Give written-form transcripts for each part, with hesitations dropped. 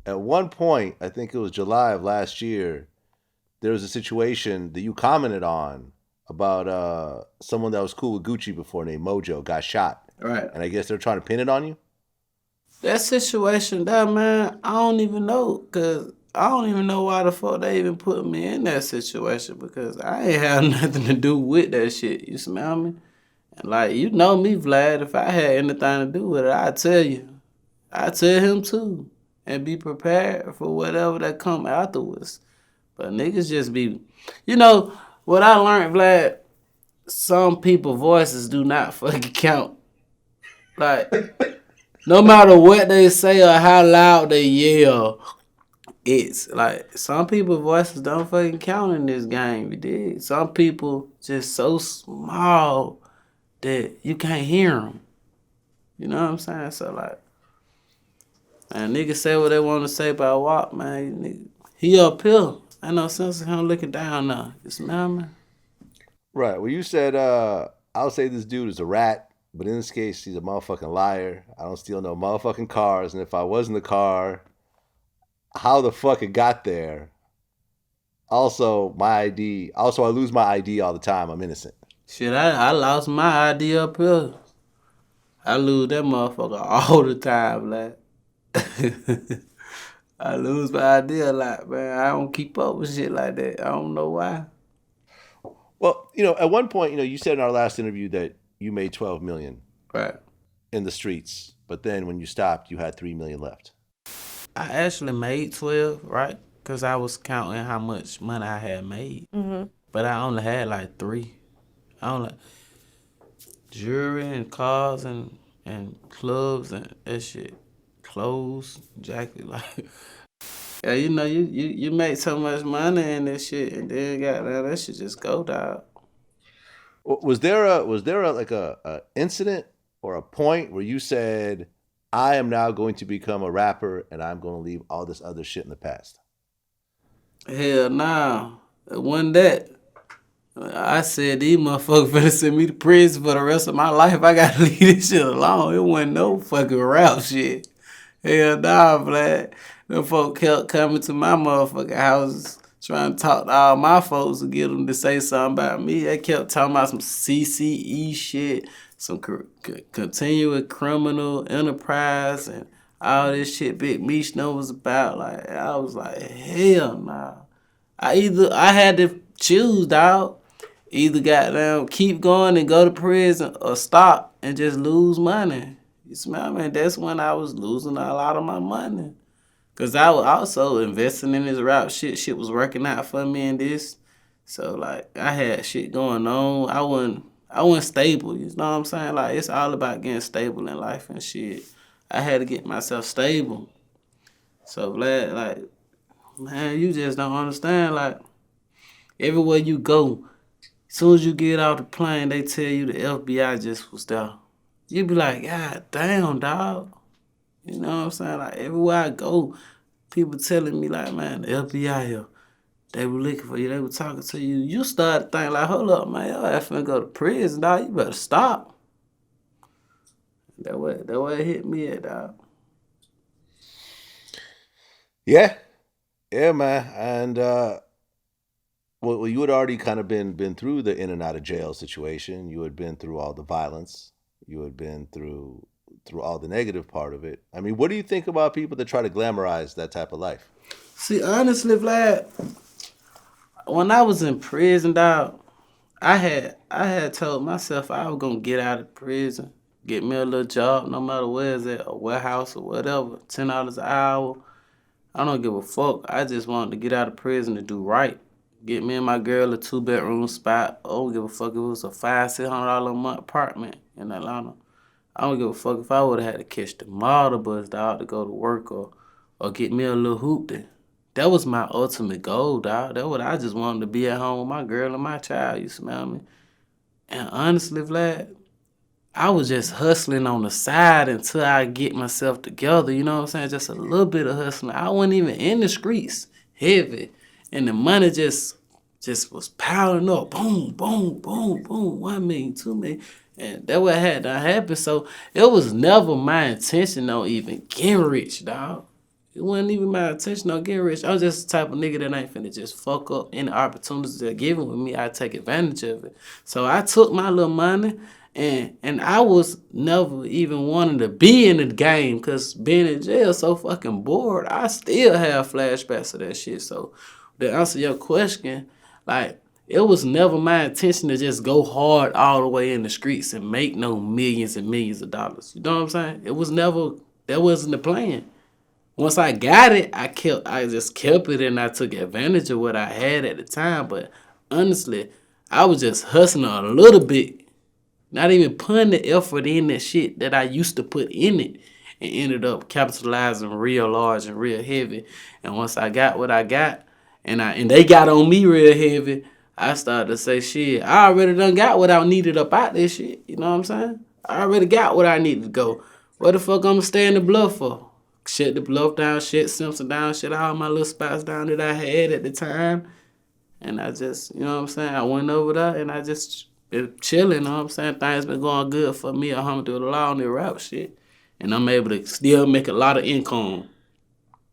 at one point, I think it was July of last year, there was a situation that you commented on about someone that was cool with Gucci before named Mojo got shot. Right. And I guess they're trying to pin it on you? That situation there, man, I don't even know, cause I don't even know why the fuck they even put me in that situation because I ain't have nothing to do with that shit. You smell me? And like you know me, Vlad. If I had anything to do with it, I'd tell you. I'd tell him too, and be prepared for whatever that come afterwards. But niggas just be, you know, what I learned, Vlad. Some people voices do not fucking count. Like no matter what they say or how loud they yell, it's like some people voices don't fucking count in this game. You did. Some people just so small that you can't hear them. You know what I'm saying? So like, man, niggas say what they want to say about WAP, man. Nigga, he up here. Ain't no sense of him looking down now. You smell me? Right. Well, you said, I'll say this dude is a rat, but in this case, he's a motherfucking liar. I don't steal no motherfucking cars. And if I was in the car, how the fuck it got there? Also, my ID. Also, I lose my ID all the time. I'm innocent. Shit, I lost my idea up here. I lose that motherfucker all the time, like. I lose my idea a lot, man. I don't keep up with shit like that. I don't know why. Well, at one point, you said in our last interview that you made 12 million Right. in the streets, but then when you stopped, you had 3 million left. I actually made 12, right? Because I was counting how much money I had made. But I only had like 3. I only jewelry and cars and clubs and that shit. Clothes, jacket, like yeah, you make so much money in this shit and then goddamn that shit just go down. Was there like a incident or a point where you said, I am now going to become a rapper and I'm going to leave all this other shit in the past? Hell nah. It wasn't that. I said these motherfuckers finna send me to prison for the rest of my life. I gotta leave this shit alone. It wasn't no fucking rap shit. Hell nah, Vlad. Them folk kept coming to my motherfucking houses trying to talk to all my folks to get them to say something about me. They kept talking about some CCE shit, some continuous criminal enterprise and all this shit Big Meech know was about. Like I was like, hell nah. I had to choose, dog. Either goddamn keep going and go to prison or stop and just lose money. You smell me? That's when I was losing a lot of my money. Cause I was also investing in this rap shit. Shit was working out for me in this. So like I had shit going on. I wasn't stable. You know what I'm saying? Like it's all about getting stable in life and shit. I had to get myself stable. So Vlad, like, man, you just don't understand. Like everywhere you go, as soon as you get off the plane, they tell you the FBI just was there. You be like, God damn, dog. You know what I'm saying? Like everywhere I go, people telling me like, man, the FBI here. They were looking for you. They were talking to you. You start to think like, hold up, man, your ass finna go to prison, dog. You better stop. That way it hit me at, dog. Yeah. Yeah, man. And well, you had already kind of been through the in and out of jail situation. You had been through all the violence. You had been through all the negative part of it. I mean, what do you think about people that try to glamorize that type of life? See, honestly, Vlad, when I was in prison, dog, I had told myself I was gonna get out of prison, get me a little job, no matter where it's at, a warehouse or whatever, $10 an hour. I don't give a fuck. I just wanted to get out of prison to do right. Get me and my girl a 2 bedroom spot. I don't give a fuck if it was a $500-600 a month apartment in Atlanta. I don't give a fuck if I would have had to catch the model bus, dog, to go to work or get me a little hoop there. That was my ultimate goal, dog. That what I just wanted to be at home with my girl and my child, you smell me? And honestly, Vlad, I was just hustling on the side until I get myself together, you know what I'm saying? Just a little bit of hustling. I wasn't even in the streets heavy. And the money just was piling up. Boom, boom, boom, boom. 1 million, 2 million. And that what had to happen. So it was never my intention on even getting rich, dog. It wasn't even my intention on getting rich. I was just the type of nigga that ain't finna just fuck up any opportunities they're given with me. I take advantage of it. So I took my little money and I was never even wanting to be in the game because being in jail so fucking bored. I still have flashbacks of that shit. So to answer your question, like it was never my intention to just go hard all the way in the streets and make no millions and millions of dollars. You know what I'm saying? It was never that wasn't the plan. Once I got it, I just kept it and I took advantage of what I had at the time. But honestly, I was just hustling a little bit, not even putting the effort in that shit that I used to put in it, and ended up capitalizing real large and real heavy. And once I got what I got, and they got on me real heavy, I started to say shit. I already done got what I needed up out this shit. You know what I'm saying? I already got what I needed to go. What the fuck I'ma stay in the bluff for? Shut the bluff down, shut Simpson down, shut all my little spots down that I had at the time. And I just, you know what I'm saying? I went over there and I just been chilling, you know what I'm saying? Things been going good for me, alhamdulillah, on the rap shit. And I'm able to still make a lot of income.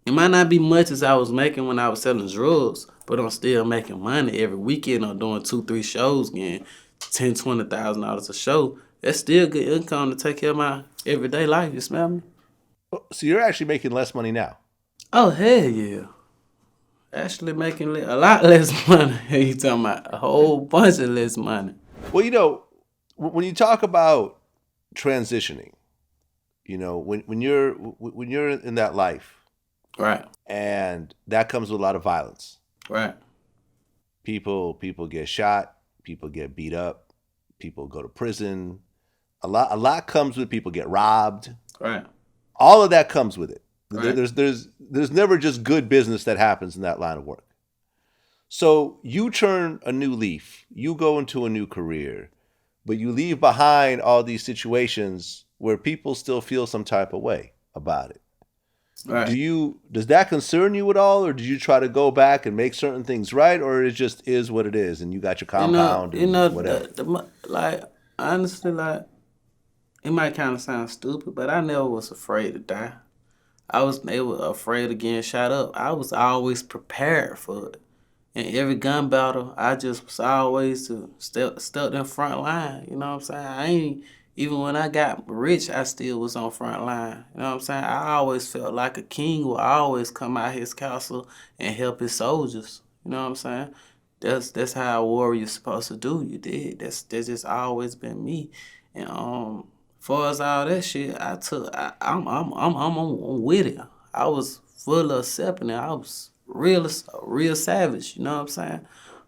It might not be much as I was making when I was selling drugs, but I'm still making money every weekend. I'm doing 2, 3 shows, getting $10,000, $20,000 a show. That's still good income to take care of my everyday life. You smell me? So you're actually making less money now. Oh hell yeah! Actually making a lot less money. You talking about a whole bunch of less money? Well, when you talk about transitioning, when you're in that life, Right, and that comes with a lot of violence. right, People get shot, people get beat up, people go to prison. A lot comes with people get robbed. right, All of that comes with it. right. There's never just good business that happens in that line of work. So you turn a new leaf, you go into a new career, but you leave behind all these situations where people still feel some type of way about it. Right. Does that concern you at all, or do you try to go back and make certain things right, or it just is what it is, and you got your compound and whatever? Like honestly, like it might kind of sound stupid, but I never was afraid to die. I was never afraid of getting shot up. I was always prepared for it. In every gun battle, I just was always to step in front line. You know what I'm saying? I ain't even when I got rich, I still was on front line. You know what I'm saying? I always felt like a king will always come out his castle and help his soldiers. You know what I'm saying? That's how a warrior's supposed to do. You did. That's just always been me. And far as all that shit, I'm with it. I was full of accepting it. I was real savage. You know what I'm saying?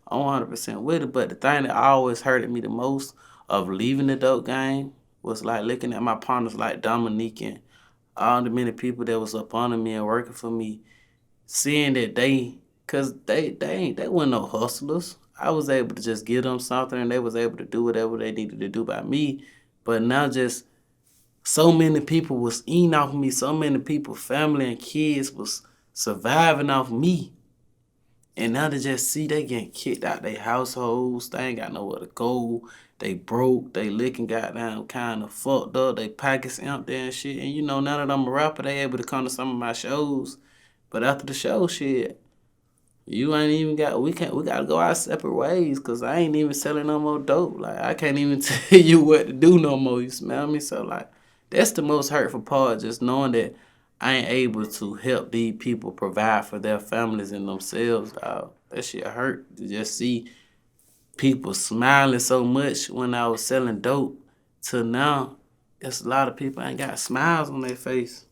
I'm 100% with it. But the thing that always hurted me the most of leaving the dope game was like looking at my partners like Dominique and all the many people that was up under me and working for me, seeing that cause they weren't no hustlers. I was able to just give them something and they was able to do whatever they needed to do by me. But now just so many people was eating off me. So many people, family and kids was surviving off me. And now to just see they getting kicked out their households, they ain't got nowhere to go. They broke, they licking goddamn kind of fucked up, they pockets empty and shit. And now that I'm a rapper, they able to come to some of my shows. But after the show, shit, you ain't even got. We gotta go our separate ways. Cause I ain't even selling no more dope. Like I can't even tell you what to do no more. You smell me? So like, that's the most hurtful part. Just knowing that I ain't able to help these people provide for their families and themselves. Dog. That shit hurt to just see people smiling so much when I was selling dope. To now, there's a lot of people ain't got smiles on their face.